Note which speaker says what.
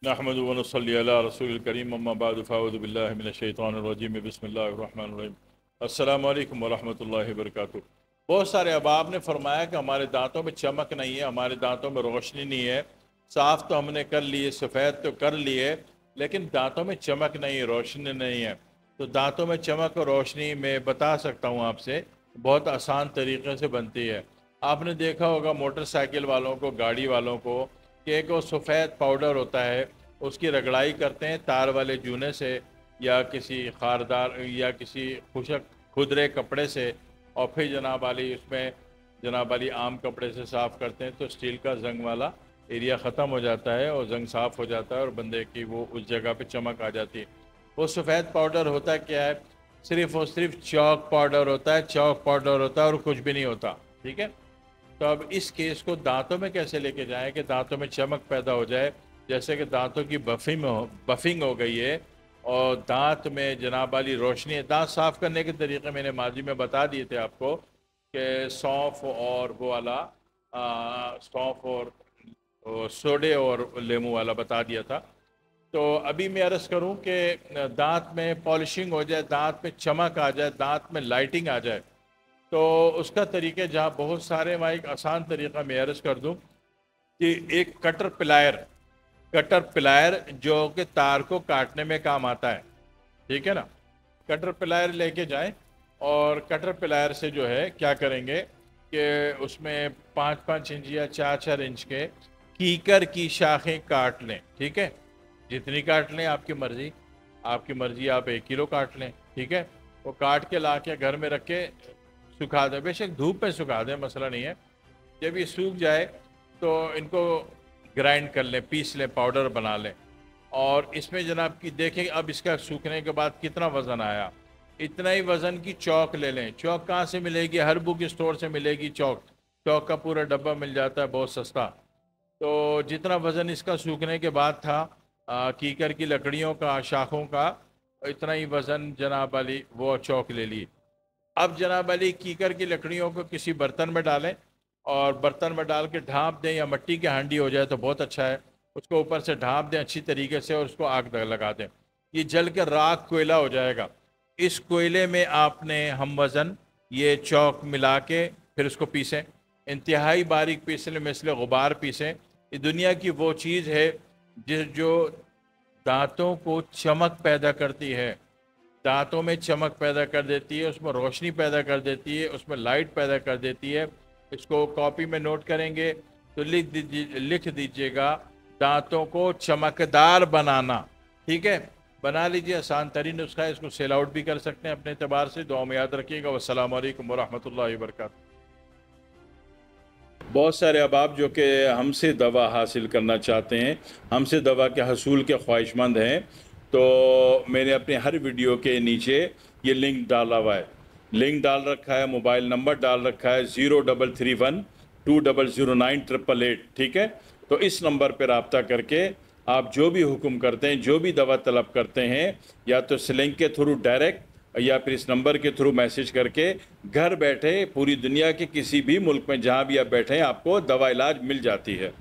Speaker 1: नहमदु व नसल्ली अला रसूलिल करीम अम्मा बाद फ़अऊज़ु बिल्लाहि मिनश शैतानिर रजीम बिस्मिल्लाहिर रहमानिर रहीम। अस्सलामु अलैकुम व रहमतुल्लाहि व बरकातुहू। बहुत सारे अहबाब ने फरमाया कि हमारे दांतों में चमक नहीं है, हमारे दांतों में रोशनी नहीं है। साफ़ तो हमने कर लिए, सफ़ेद तो कर लिए, लेकिन दांतों में चमक नहीं है, रोशनी नहीं है। तो दांतों में चमक और रोशनी मैं बता सकता हूँ आपसे, बहुत आसान तरीक़े से बनती है। आपने देखा होगा मोटरसाइकिल वालों को, गाड़ी वालों को, कि एक वो सफ़ेद पाउडर होता है, उसकी रगड़ाई करते हैं तार वाले जूने से या किसी खारदार या किसी खुशक खुदरे कपड़े से, और फिर जनाब वाली उसमें जनाब वाली आम कपड़े से साफ़ करते हैं तो स्टील का जंग वाला एरिया ख़त्म हो जाता है और जंग साफ़ हो जाता है और बंदे की वो उस जगह पे चमक आ जाती है। वो सफ़ेद पाउडर होता क्या है? सिर्फ़ और सिर्फ चौक पाउडर होता है, चौक पाउडर होता है और कुछ भी नहीं होता। ठीक है, तो अब इस केस को दांतों में कैसे लेके जाएं कि दांतों में चमक पैदा हो जाए। जैसे कि दांतों की बफिंग हो गई है और दांत में जनाब वाली रोशनी है। दांत साफ़ करने के तरीके मैंने माजी में बता दिए थे आपको कि सौंफ और वो वाला सौंफ और सोडे और लेमू वाला बता दिया था। तो अभी मैं अर्ज़ करूं कि दांत में पॉलिशिंग हो जाए, दांत में चमक आ जाए, दांत में लाइटिंग आ जाए, तो उसका तरीके जहाँ बहुत सारे, वहाँ एक आसान तरीका मैं अर्ज़ कर दूं कि एक कटर प्लायर जो कि तार को काटने में काम आता है। ठीक है ना, कटर प्लायर लेके जाएं और कटर प्लायर से जो है क्या करेंगे कि उसमें 5-5 इंच या 4-4 इंच के कीकर की शाखें काट लें। ठीक है, जितनी काट लें आपकी मर्ज़ी, आप 1 किलो काट लें। ठीक है, वो काट के ला के घर में रख के सुखा दें, बेशक धूप में सुखा दें, मसला नहीं है। जब ये सूख जाए तो इनको ग्राइंड कर लें, पीस लें, पाउडर बना लें। और इसमें जनाब की देखें अब इसका सूखने के बाद कितना वज़न आया, इतना ही वज़न की चौक ले लें। चौक कहाँ से मिलेगी? हर बुक स्टोर से मिलेगी चौक। चौक का पूरा डब्बा मिल जाता है, बहुत सस्ता। तो जितना वज़न इसका सूखने के बाद था कीकर की लकड़ियों का, शाखों का, इतना ही वज़न जनाब वाली वो चौक ले ली। अब जनाब अली कीकर की लकड़ियों को किसी बर्तन में डालें और बर्तन में डाल के ढाँप दें, या मिट्टी की हांडी हो जाए तो बहुत अच्छा है। उसको ऊपर से ढाँप दें अच्छी तरीके से और उसको आग लगा दें। ये जल के राख कोयला हो जाएगा। इस कोयले में आपने हम वज़न ये चौक मिला के फिर उसको पीसें, इंतहाई बारीक पीसने में इसलिए गुबार पीसें। ये दुनिया की वो चीज़ है जो दांतों को चमक पैदा करती है, दांतों में चमक पैदा कर देती है, उसमें रोशनी पैदा कर देती है, उसमें लाइट पैदा कर देती है। इसको कॉपी में नोट करेंगे तो लिख दीजिएगा दांतों को चमकदार बनाना। ठीक है, बना लीजिए, आसान तरीन नुस्खा है। इसको सेल आउट भी कर सकते हैं अपने एतबार से। दुआ में याद रखिएगा। वस्सलामु अलैकुम वरहमतुल्लाहि वबरकातुहू। बहुत सारे अहबाब जो कि हमसे दवा हासिल करना चाहते हैं, हमसे दवा के हसूल के ख्वाहिशमंद हैं, तो मैंने अपने हर वीडियो के नीचे ये लिंक डाला हुआ है, लिंक डाल रखा है, मोबाइल नंबर डाल रखा है 033120098888। ठीक है, तो इस नंबर पर रब्ता करके आप जो भी हुक्म करते हैं, जो भी दवा तलब करते हैं, या तो इस लिंक के थ्रू डायरेक्ट या फिर इस नंबर के थ्रू मैसेज करके घर बैठे पूरी दुनिया के किसी भी मुल्क में जहाँ भी आप बैठे हैं आपको दवा इलाज मिल जाती है।